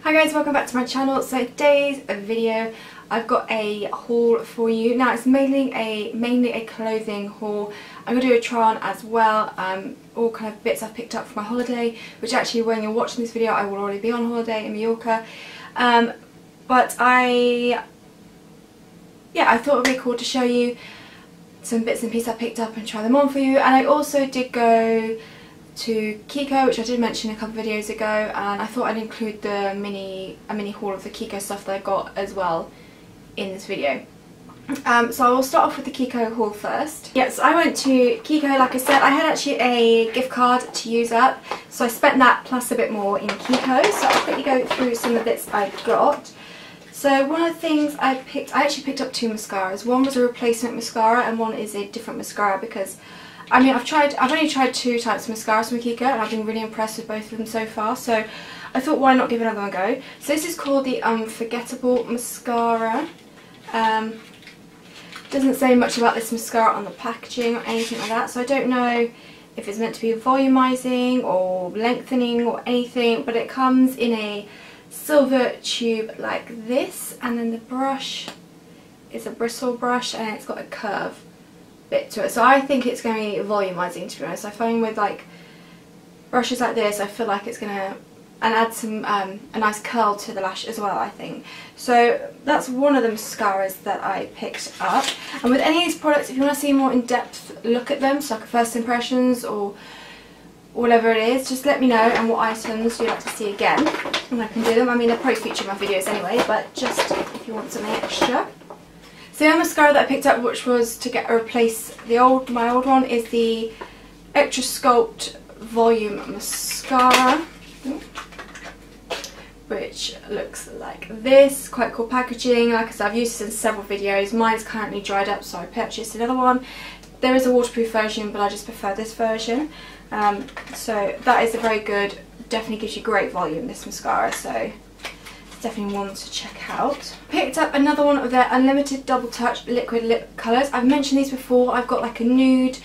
Hi guys, welcome back to my channel. So today's video I've got a haul for you. Now it's mainly a clothing haul. I'm going to do a try on as well, all kind of bits I've picked up for my holiday, which actually when you're watching this video I will already be on holiday in Mallorca. But I thought it would be cool to show you some bits and pieces I picked up and try them on for you. And I also did go to KIKO, which I did mention a couple of videos ago, and I thought I'd include a mini haul of the KIKO stuff that I got as well in this video. So I will start off with the KIKO haul first. Yes, I went to KIKO, like I said. I had actually a gift card to use up, so I spent that plus a bit more in KIKO. So I'll quickly go through some of the bits I got. So one of the things I actually picked up two mascaras. One was a replacement mascara and one is a different mascara because I mean, I've only tried two types of mascaras from KIKO and I've been really impressed with both of them so far, so I thought why not give another one a go. So this is called the Unforgettable mascara. Doesn't say much about this mascara on the packaging or anything like that, so I don't know if it's meant to be volumizing or lengthening or anything, but it comes in a silver tube like this, and then the brush is a bristle brush and it's got a curve bit to it, so I think it's going to be volumizing, to be honest. I find with like brushes like this I feel like it's going to add some a nice curl to the lash as well, I think. So that's one of the mascaras that I picked up, and with any of these products, if you want to see a more in-depth look at them, so like a first impressions or whatever it is, just let me know and what items you'd like to see again and I can do them. I mean, they're probably featured in my videos anyway, but just if you want something extra. So the other mascara that I picked up, which was to replace my old one, is the Extra Sculpt Volume Mascara, which looks like this. Quite cool packaging. Like I said, I've used this in several videos. Mine's currently dried up, so I purchased another one. There is a waterproof version, but I just prefer this version. So that is a very good, definitely gives you great volume, this mascara, so definitely one to check out. Picked up another one of their Unlimited Double Touch liquid lip colours. I've mentioned these before. I've got like a nude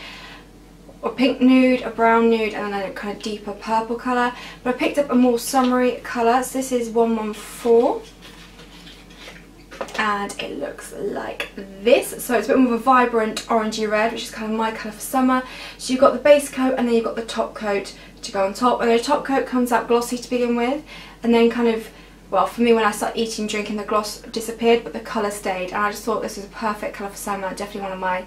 or pink nude, a brown nude, and then a kind of deeper purple colour, but I picked up a more summery colour. So this is 114 and it looks like this. So it's a bit more of a vibrant orangey red, which is kind of my colour for summer. So you've got the base coat and then you've got the top coat to go on top, and the top coat comes out glossy to begin with, and then kind of, well, for me, when I started eating and drinking, the gloss disappeared, but the colour stayed, and I just thought this was a perfect colour for summer. Definitely one of my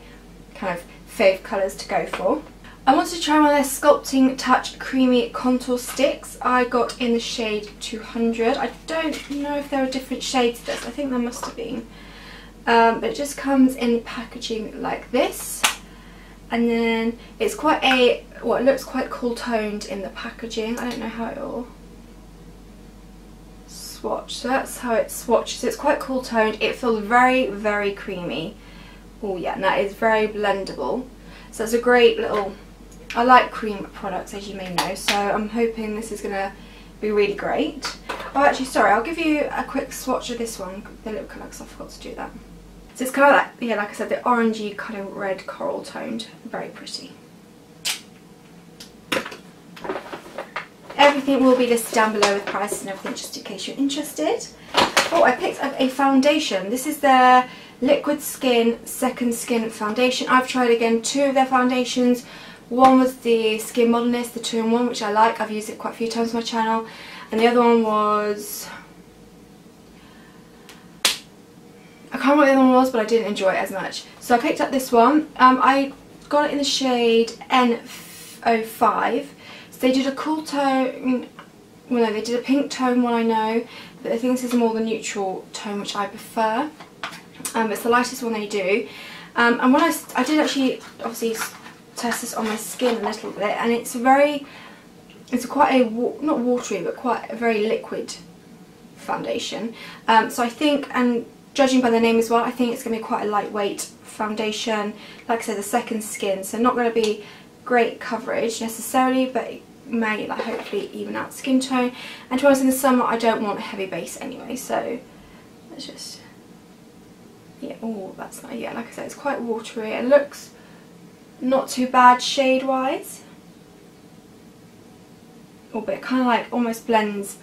kind of fave colours to go for. I wanted to try one of their Sculpting Touch Creamy Contour Sticks. I got in the shade 200. I don't know if there are different shades to this. I think there must have been. But it just comes in packaging like this. And then it's quite a, well, it looks quite cool toned in the packaging. I don't know how it will swatch. So that's how it swatches. It's quite cool toned. It feels very, very creamy. Oh yeah, and that is very blendable. So it's a great little, I like cream products, as you may know, so I'm hoping this is going to be really great. Oh, actually, sorry, I'll give you a quick swatch of this one, the lip colour, because I forgot to do that. So it's kind of like, yeah, like I said, the orangey kind of red coral toned, very pretty. Everything will be listed down below with prices and everything, just in case you're interested. Oh, I picked up a foundation. This is their Liquid Skin Second Skin Foundation. I've tried again two of their foundations. One was the Skin Modernist, the 2-in-1, which I like. I've used it quite a few times on my channel. And the other one was, I can't remember what the other one was, but I didn't enjoy it as much. So I picked up this one. I got it in the shade N05. So they did a cool tone, well no, they did a pink tone one, I know, but I think this is more the neutral tone, which I prefer. It's the lightest one they do. And when I did actually obviously test this on my skin a little bit, and it's quite a, not watery, but quite a very liquid foundation. So I think, and judging by the name as well, I think it's going to be quite a lightweight foundation. Like I said, the second skin, so not going to be great coverage necessarily, but it may like hopefully even out skin tone. And to be honest, in the summer I don't want a heavy base anyway, so let's just, yeah, oh that's not, yeah, like I said, it's quite watery. It looks not too bad shade wise, oh, but it kind of like almost blends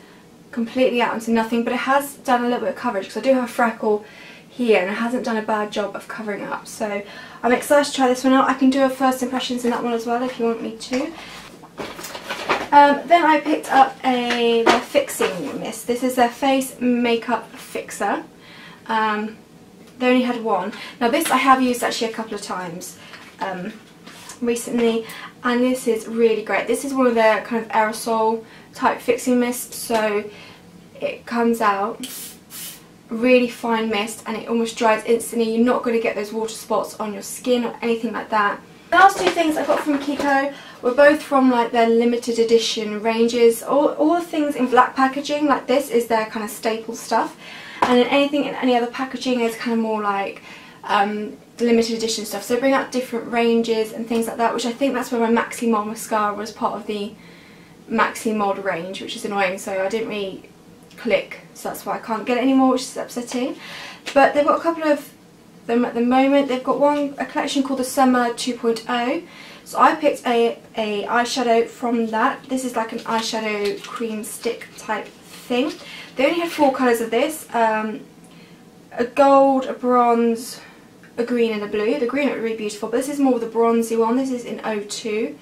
completely out into nothing, but it has done a little bit of coverage because I do have a freckle here and it hasn't done a bad job of covering it up. So I'm excited to try this one out. I can do a first impressions in that one as well if you want me to. Then I picked up their fixing mist. This is their face makeup fixer. They only had one. Now this I have used actually a couple of times recently, and this is really great. This is one of their kind of aerosol type fixing mists, so it comes out really fine mist and it almost dries instantly. You're not going to get those water spots on your skin or anything like that. The last two things I got from KIKO were both from like their limited edition ranges. All the things in black packaging, like this is their kind of staple stuff, and then anything in any other packaging is kind of more like limited edition stuff. So they bring out different ranges and things like that, which I think that's where my Maxi Mod mascara was part of the Maxi Mod range, which is annoying, so I didn't really click, so that's why I can't get it anymore, which is upsetting. But they've got a couple of them at the moment. They've got a collection called the Summer 2.0, so I picked a eyeshadow from that. This is like an eyeshadow cream stick type thing. They only had 4 colours of this, a gold, a bronze, a green and a blue. The green looked really beautiful, but this is more of the bronzy one. This is in 02.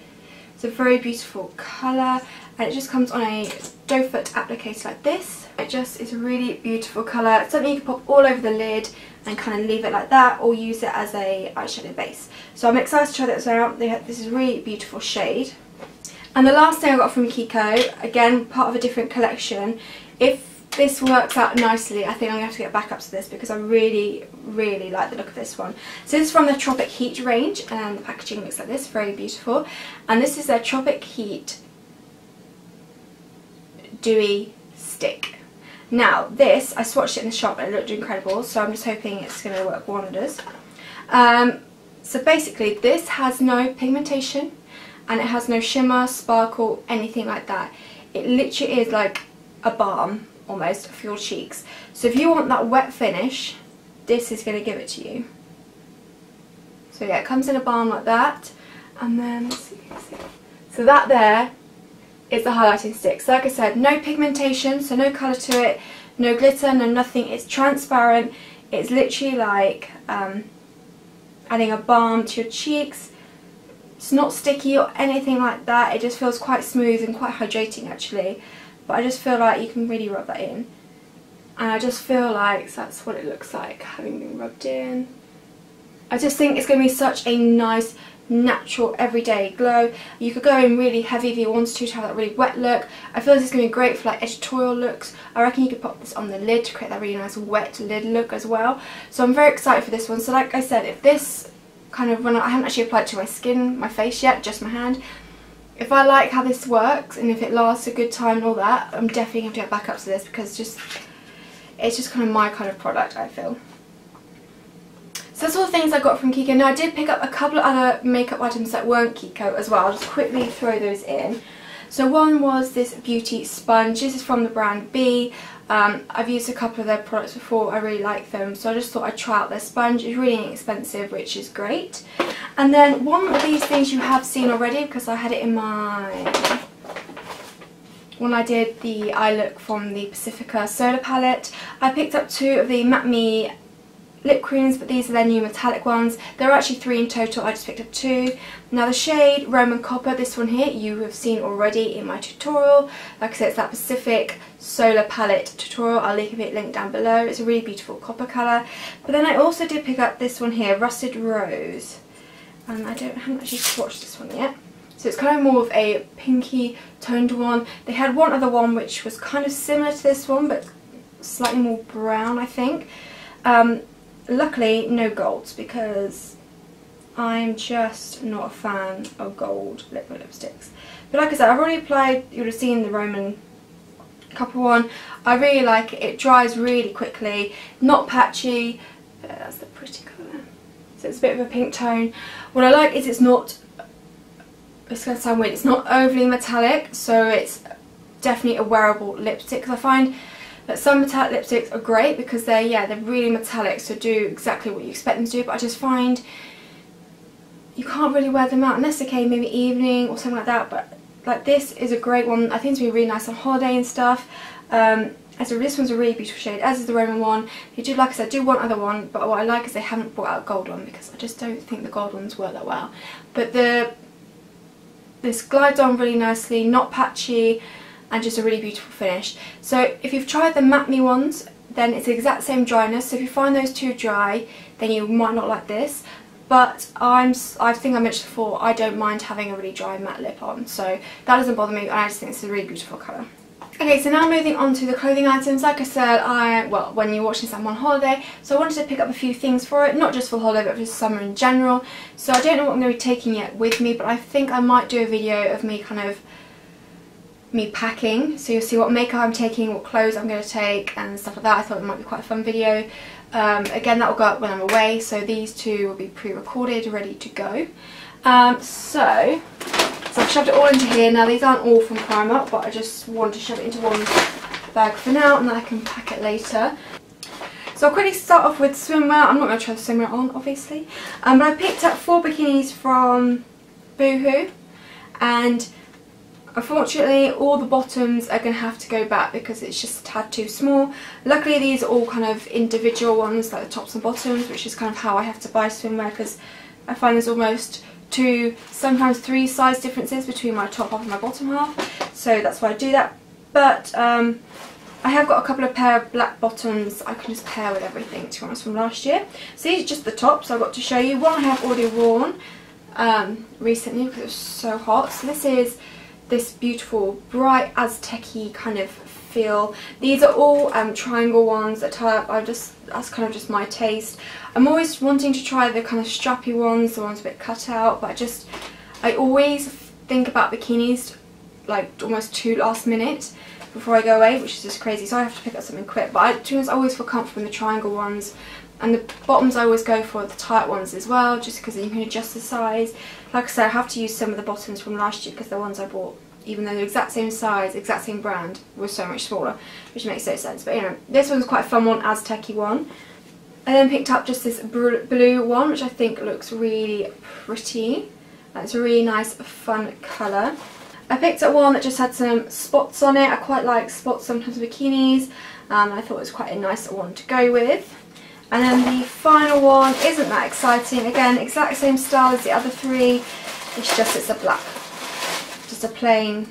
It's a very beautiful colour, and it just comes on a doe foot applicator like this. It just is a really beautiful colour. It's something you can pop all over the lid and kind of leave it like that, or use it as a eyeshadow base. So I'm excited to try this out. This is a really beautiful shade. And the last thing I got from KIKO, again part of a different collection. If this works out nicely, I think I'm going to have to get backups to this because I really, really like the look of this one. So this is from the Tropic Heat range, and the packaging looks like this, very beautiful. And this is their Tropic Heat Dewy Stick. Now this, I swatched it in the shop and it looked incredible, so I'm just hoping it's going to work wonders. So basically this has no pigmentation and it has no shimmer, sparkle, anything like that. It literally is like a balm almost for your cheeks. So if you want that wet finish, this is going to give it to you. So yeah, it comes in a balm like that, and then let's see. So that there is the highlighting stick. So like I said, no pigmentation, so no colour to it, no glitter, no nothing. It's transparent. It's literally like adding a balm to your cheeks. It's not sticky or anything like that. It just feels quite smooth and quite hydrating actually. But I just feel like you can really rub that in. And I just feel like that's what it looks like having been rubbed in. I just think it's going to be such a nice, natural, everyday glow. You could go in really heavy if you wanted to have that really wet look. I feel this is going to be great for like editorial looks. I reckon you could pop this on the lid to create that really nice wet lid look as well. So I'm very excited for this one. So like I said, if this kind of, I haven't actually applied it to my skin, my face yet, just my hand. If I like how this works and if it lasts a good time and all that, I'm definitely going to get back up to this because it's just kind of my kind of product, I feel. So that's all the things I got from KIKO. Now I did pick up a couple of other makeup items that weren't KIKO as well. I'll just quickly throw those in. So one was this beauty sponge. This is from the brand B. I've used a couple of their products before. I really like them, so I just thought I'd try out their sponge. It's really inexpensive, which is great. And then one of these things you have seen already because I had it in my, when I did the eye look from the Pacifica Solar Palette. I picked up 2 of the Matte Me lip creams, but these are their new metallic ones. There are actually 3 in total. I just picked up 2. Now the shade Roman Copper, this one here, you have seen already in my tutorial. Like I said, it's that Pacific Solar Palette tutorial. I'll leave it linked down below. It's a really beautiful copper colour. But then I also did pick up this one here, Rusted Rose. And I haven't actually swatched this one yet. So it's kind of more of a pinky toned one. They had one other one which was kind of similar to this one, but slightly more brown, I think. Luckily, no golds because I'm just not a fan of gold liquid lipsticks. But like I said, I've already applied, you would have seen the Roman Copper one. I really like it. It dries really quickly, not patchy. That's the pretty colour. So it's a bit of a pink tone. What I like is it's not, it's going to sound weird, it's not overly metallic, so it's definitely a wearable lipstick. Because I find that some metallic lipsticks are great because they're really metallic, so do exactly what you expect them to do, but I just find you can't really wear them out unless, okay, maybe evening or something like that. But like this is a great one. I think it's going to be really nice on holiday and stuff. So this one's a really beautiful shade, as is the Roman one. If you do, like I said, do one other one, but what I like is they haven't brought out a gold one because I just don't think the gold ones work that well. But this glides on really nicely, not patchy, and just a really beautiful finish. So if you've tried the Matte Me ones, then it's the exact same dryness. So if you find those too dry, then you might not like this. But I think I mentioned before, I don't mind having a really dry matte lip on, so that doesn't bother me, and I just think it's a really beautiful colour. Okay, so now moving on to the clothing items. Like I said, well, when you're watching this, I'm on holiday, so I wanted to pick up a few things for it, not just for holiday, but for summer in general. So I don't know what I'm going to be taking yet with me, but I think I might do a video of me packing, so you'll see what makeup I'm taking, what clothes I'm going to take, and stuff like that. I thought it might be quite a fun video. Again, that will go up when I'm away, so these two will be pre-recorded, ready to go. So I've shoved it all into here. Now these aren't all from Primark, but I just want to shove it into one bag for now, and then I can pack it later. So I'll quickly start off with swimwear. I'm not going to try the swimwear on, obviously, but I picked up 4 bikinis from Boohoo, and unfortunately all the bottoms are going to have to go back because it's just a tad too small. Luckily these are all kind of individual ones, like the tops and bottoms, which is kind of how I have to buy swimwear, because I find there's almost 2, sometimes 3 size differences between my top half and my bottom half, so that's why I do that. But I have got a couple of pair of black bottoms I can just pair with everything, to be honest, from last year. So these are just the tops I've got to show you. One I have already worn recently because it was so hot. So this is this beautiful bright Aztec-y kind of feel. These are all triangle ones that tie up. That's kind of just my taste. I'm always wanting to try the kind of strappy ones, the ones a bit cut out, but I always think about bikinis like almost too last minute before I go away, which is just crazy, so I have to pick up something quick. But I always feel comfortable in the triangle ones, and the bottoms I always go for the tight ones as well, just because you can adjust the size. Like I said, I have to use some of the bottoms from last year because the ones I bought, even though they're the exact same size, exact same brand, were so much smaller, which makes no sense. But you know, this one's quite a fun one, Aztec-y one. I then picked up just this blue one, which I think looks really pretty. It's a really nice, fun colour. I picked up one that just had some spots on it. I quite like spots sometimes in bikinis, and I thought it was quite a nice one to go with. And then the final one isn't that exciting. Again, exact same style as the other 3. It's a black. Just a plain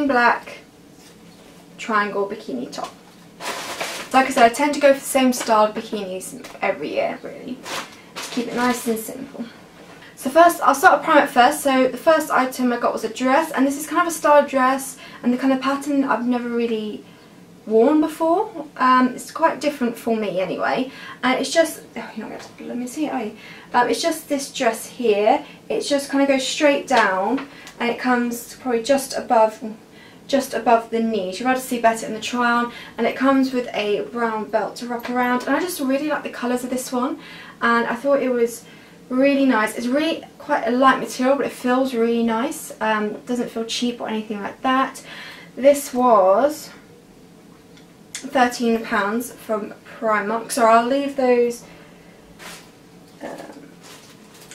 black triangle bikini top. So like I said, I tend to go for the same style bikinis every year, really, to keep it nice and simple. So first, I'll start with Primark first. So the first item I got was a dress, and this is kind of a style dress, and the kind of pattern I've never really worn before. It's quite different for me anyway, and it's just, oh, you're not going to let me see it, are you? It's just this dress here. It just kind of goes straight down, and it comes probably just above the knees. You're able to see better in the try on, and it comes with a brown belt to wrap around, and I just really like the colours of this one, and I thought it was really nice. It's really quite a light material, but it feels really nice. It doesn't feel cheap or anything like that. This was £13 from Primark, so I'll leave those.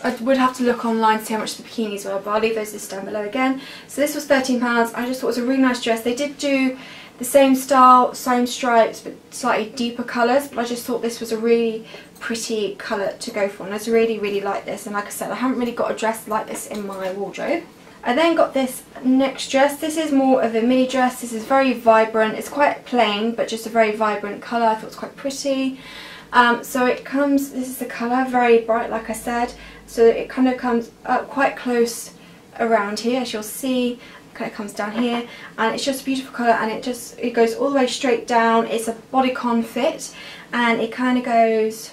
I would have to look online to see how much the bikinis were, but I'll leave those down below again. So this was £13. I just thought it was a really nice dress. They did do the same style, same stripes, but slightly deeper colours, but I just thought this was a really pretty colour to go for, and I just really like this. And like I said, I haven't really got a dress like this in my wardrobe. I then got this next dress. This is more of a mini dress. This is very vibrant. It's quite plain, but just a very vibrant colour. I thought it was quite pretty. So it comes, this is the colour, very bright like I said. So it kind of comes up quite close around here, as you'll see. Kind of comes down here, and it's just a beautiful colour, and it goes all the way straight down. It's a bodycon fit, and it kind of goes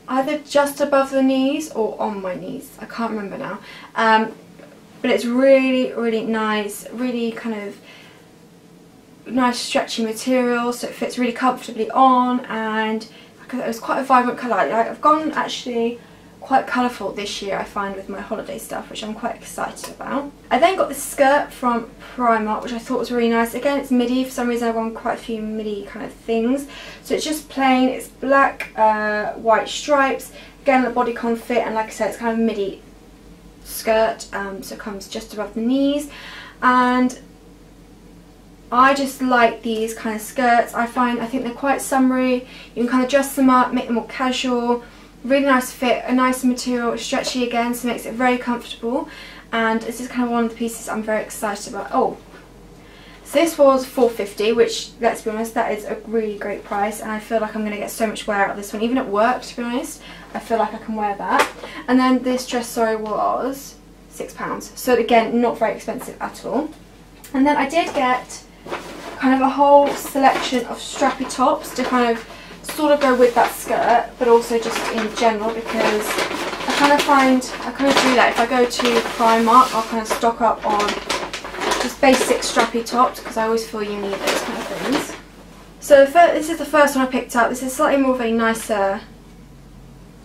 either just above the knees or on my knees. I can't remember now. But it's really nice, really kind of nice stretchy material, so it fits really comfortably on, and it was quite a vibrant colour. I've gone actually quite colourful this year, I find, with my holiday stuff, which I'm quite excited about. I then got this skirt from Primark, which I thought was really nice. Again, it's midi. For some reason I've gone quite a few midi kind of things. So it's just plain, it's black, white stripes, again a bodycon fit, and like I said, it's kind of midi skirt, so it comes just above the knees. And I just like these kind of skirts. I think they're quite summery. You can kind of dress them up, make them more casual. Really nice fit, a nice material, stretchy again, so it makes it very comfortable. And this is kind of one of the pieces I'm very excited about. Oh, so this was $4.50, which, let's be honest, that is a really great price, and I feel like I'm going to get so much wear out of this one. Even at work, to be honest, I feel like I can wear that. And then this dress, sorry, was £6. So again, not very expensive at all. And then I did get kind of a whole selection of strappy tops to kind of sort of go with that skirt, but also just in general, because I kind of do that. If I go to Primark, I'll kind of stock up on just basic strappy tops, because I always feel you need those kind of things. So this is the first one I picked up. This is slightly more of a nicer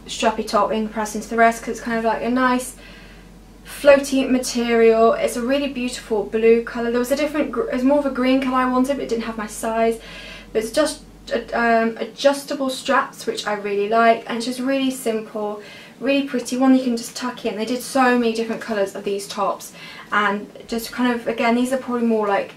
strappy top in comparison to the rest, because it's kind of like a nice floaty material. It's a really beautiful blue colour. There was it was more of a green colour I wanted, but it didn't have my size. But it's just adjustable straps, which I really like, and it's just really simple, really pretty, one you can just tuck in. They did so many different colours of these tops, and just kind of, again, these are probably more like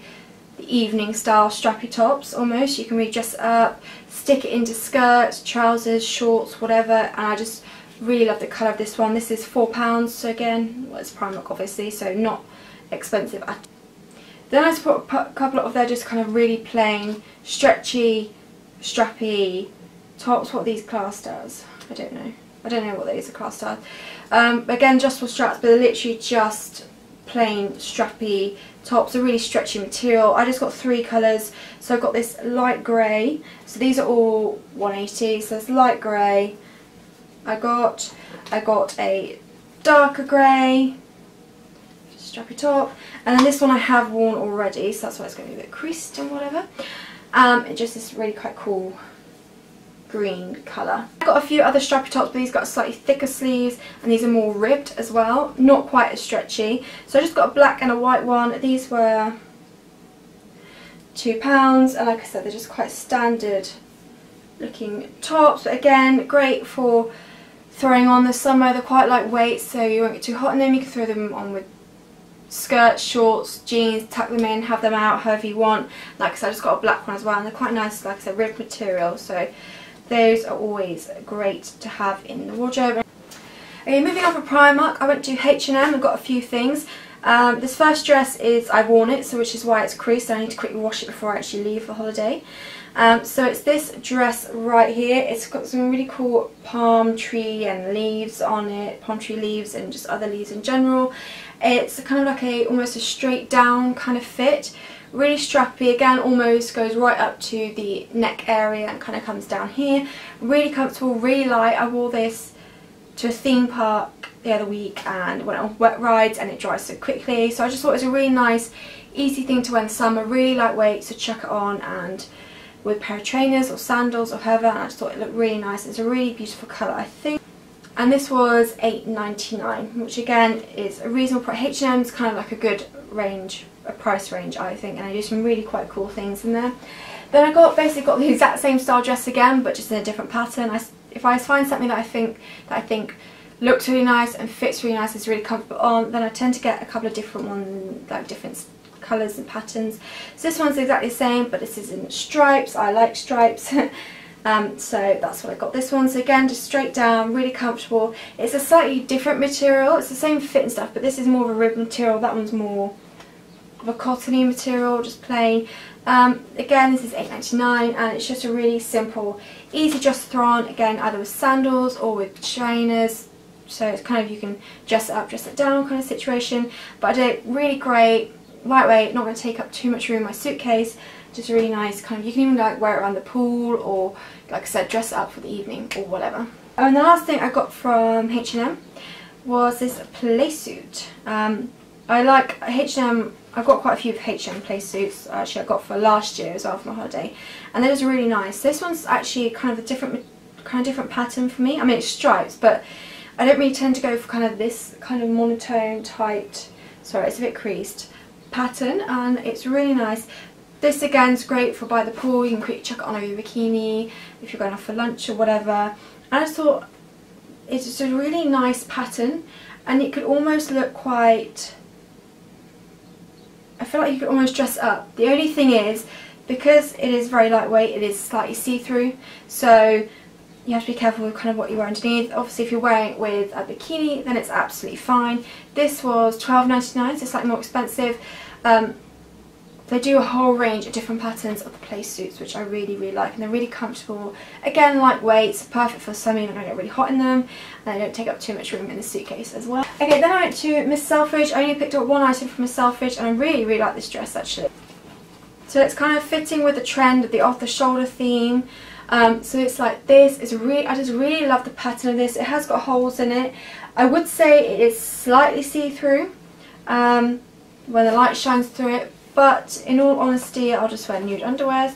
the evening style strappy tops almost. You can really dress it up, stick it into skirts, trousers, shorts, whatever, and I just really love the colour of this one. This is £4, so again, well, it's Primark obviously, so not expensive at all. Then I just put a couple of their just kind of really plain, stretchy, strappy tops. What are these classed as? I don't know. I don't know what these are classed as. Again, just for straps, but they're literally just plain strappy tops. A really stretchy material. I just got 3 colours. So I've got this light grey. So these are all 180. So it's light grey. I got a darker grey strappy top, and then this one I have worn already, so that's why it's going to be a bit creased and whatever. It just is really quite cool green colour. I've got a few other strappy tops, but these got slightly thicker sleeves, and these are more ribbed as well, not quite as stretchy. So I just got a black and a white one. These were £2, and like I said, they're just quite standard looking tops, but again, great for throwing on the summer. They're quite lightweight, so you won't get too hot in them. You can throw them on with skirts, shorts, jeans, tuck them in, have them out however you want. Like I said, I just got a black one as well, and they're quite nice, like I said, ribbed material, so those are always great to have in the wardrobe. Okay, moving on from Primark, I went to H&M and got a few things. This first dress is, I've worn it, so which is why it's creased. I need to quickly wash it before I actually leave for holiday. So it's this dress right here. It's got some really cool palm tree and leaves on it, palm tree leaves and just other leaves in general. It's kind of like almost a straight down kind of fit. Really strappy, again, almost goes right up to the neck area and kind of comes down here. Really comfortable, really light. I wore this to a theme park the other week and went on wet rides, and it dries so quickly. So I just thought it was a really nice, easy thing to wear in summer, really lightweight, so chuck it on and with a pair of trainers or sandals or whatever, and I just thought it looked really nice. It's a really beautiful colour, I think. And this was $8.99, which again is a reasonable price. H&M's kind of like a good range, a price range, I think, and I do some really quite cool things in there. Then I basically got the exact same style dress again, but just in a different pattern. If I find something that I think looks really nice and fits really nice, is really comfortable on, then I tend to get a couple of different ones, like different colours and patterns. So this one's exactly the same, but this is in stripes. I like stripes. So that's what I got this one. So again, just straight down, really comfortable. It's a slightly different material. It's the same fit and stuff, but this is more of a rib material. That one's more of a cottony material, just plain. Again, this is $8.99, and it's just a really simple, easy dress to throw on. Again, either with sandals or with trainers. So it's kind of, you can dress it up, dress it down kind of situation. But I did it really great, lightweight, not going to take up too much room in my suitcase. Just really nice, kind of, you can even like wear it around the pool, or like I said, dress it up for the evening or whatever. Oh, and the last thing I got from H&M was this Playsuit. I like H&M. I've got quite a few H&M Playsuits. Actually, I got for last year as well for my holiday, and they're just really nice. This one's actually kind of a different pattern for me. I mean, it's stripes, but I don't really tend to go for kind of this kind of monotone, tight. Sorry, it's a bit creased pattern, and it's really nice. This again is great for by the pool. You can quickly chuck it on over your bikini if you're going off for lunch or whatever. And I just thought it's just a really nice pattern, and it could almost look quite I feel like you could almost dress it up. The only thing is, because it is very lightweight, it is slightly see-through, so you have to be careful with kind of what you wear underneath. Obviously if you're wearing it with a bikini, then it's absolutely fine. This was $12.99, so slightly more expensive. They do a whole range of different patterns of the Playsuits, which I really, really like, and they're really comfortable. Again, lightweight, so perfect for summer, you're not going to get really hot in them, and they don't take up too much room in the suitcase as well. Okay, then I went to Miss Selfridge. I only picked up one item from Miss Selfridge, and I really, really like this dress actually. So it's kind of fitting with the trend of the off-the-shoulder theme. So it's like this. I just really love the pattern of this. It has got holes in it. I would say it is slightly see-through when the light shines through it. But in all honesty, I'll just wear nude underwear.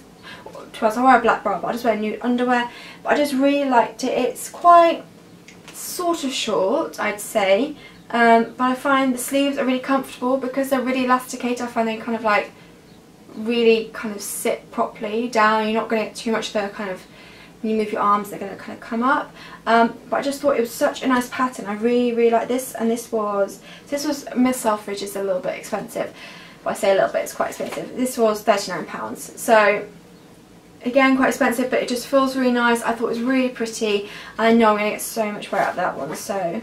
To us, I wear a black bra, but I'll just wear nude underwear. But I just really liked it. It's quite sort of short, I'd say. But I find the sleeves are really comfortable because they're really elasticated. I find they kind of like really kind of sit properly down. You're not going to get too much of the kind of, when you move your arms, they're going to kind of come up. But I just thought it was such a nice pattern. I really, really like this. And this was Miss Selfridge is a little bit expensive. Well, I say a little bit, it's quite expensive. This was £39. So, again, quite expensive, but it just feels really nice. I thought it was really pretty. And I know I'm going to get so much wear out of that one, so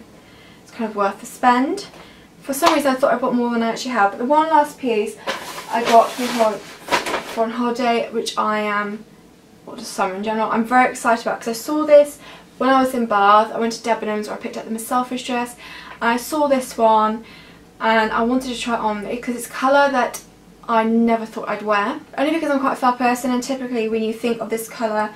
it's kind of worth the spend. For some reason, I thought I bought more than I actually have. But the one last piece I got for on holiday, which I am, or just summer in general, I'm very excited about because I saw this when I was in Bath. I went to Debenhams where I picked up the Miss Selfridge dress. And I saw this one. And I wanted to try it on because it's a colour that I never thought I'd wear. Only because I'm quite a fair person, and typically when you think of this colour,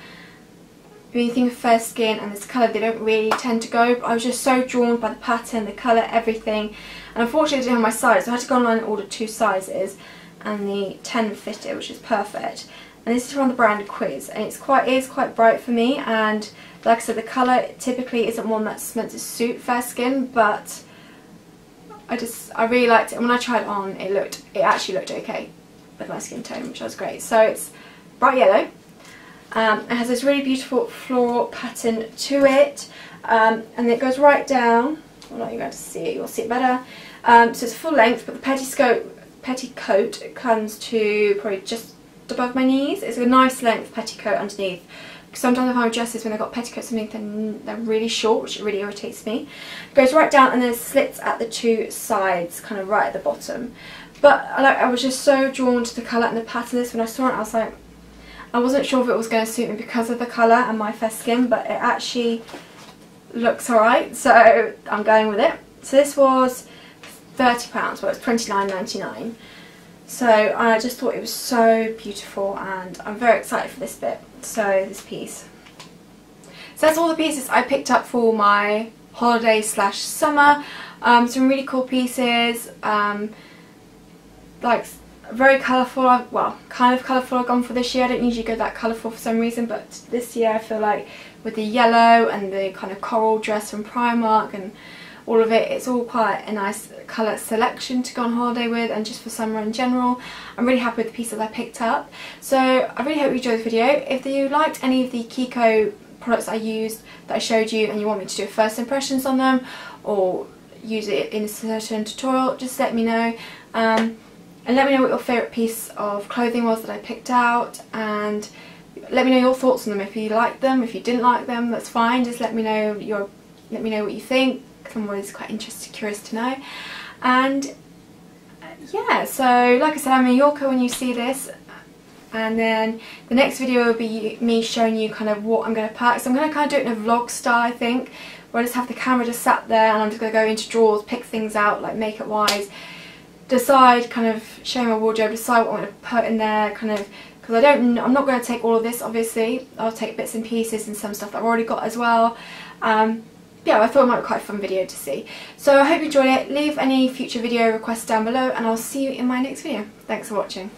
when you think of fair skin and this colour, they don't really tend to go. But I was just so drawn by the pattern, the colour, everything. And unfortunately I didn't have my size, so I had to go online and order 2 sizes. And the 10 fitted, which is perfect. And this is from the brand Quiz, and it is quite bright for me. And like I said, the colour typically isn't one that's meant to suit fair skin, but I really liked it, and when I tried it on, it actually looked okay with my skin tone, which was great. So it's bright yellow. It has this really beautiful floral pattern to it, and it goes right down. Well, not you're going to see it, you'll see it better. So it's full length, but the petticoat comes to probably just above my knees. It's a nice length petticoat underneath. Sometimes I find dresses when they've got petticoats underneath, they're really short, which really irritates me. It goes right down, and there's slits at the 2 sides, kind of right at the bottom. But I was just so drawn to the colour and the pattern of this. When I saw it, I was like, I wasn't sure if it was going to suit me because of the colour and my fair skin, but it actually looks alright, so I'm going with it. So this was £30, well it's £29.99. So I just thought it was so beautiful, and I'm very excited for this bit. So this piece. So that's all the pieces I picked up for my holiday / summer. Some really cool pieces. Like very colourful. Well, kind of colourful I've gone for this year. I don't usually go that colourful for some reason, but this year I feel like with the yellow and the kind of coral dress from Primark and all of it, it's all quite a nice colour selection to go on holiday with, and just for summer in general. I'm really happy with the pieces I picked up. So I really hope you enjoyed the video. If you liked any of the KIKO products I used that I showed you, and you want me to do first impressions on them or use it in a certain tutorial, just let me know. And let me know what your favourite piece of clothing was that I picked out, and let me know your thoughts on them. If you liked them, if you didn't like them, that's fine. Just let me know what you think. I'm always quite interested, curious to know. And yeah, so like I said, I'm in Mallorca when you see this, and then the next video will be me showing you kind of what I'm going to pack. So I'm going to kind of do it in a vlog style, I think, where I just have the camera just sat there, and I'm just going to go into drawers, pick things out like makeup wise, decide, kind of show my wardrobe, decide what I'm going to put in there, kind of, because I'm not going to take all of this obviously. I'll take bits and pieces and some stuff that I've already got as well. Yeah, I thought it might be quite a fun video to see. So I hope you enjoyed it. Leave any future video requests down below, and I'll see you in my next video. Thanks for watching.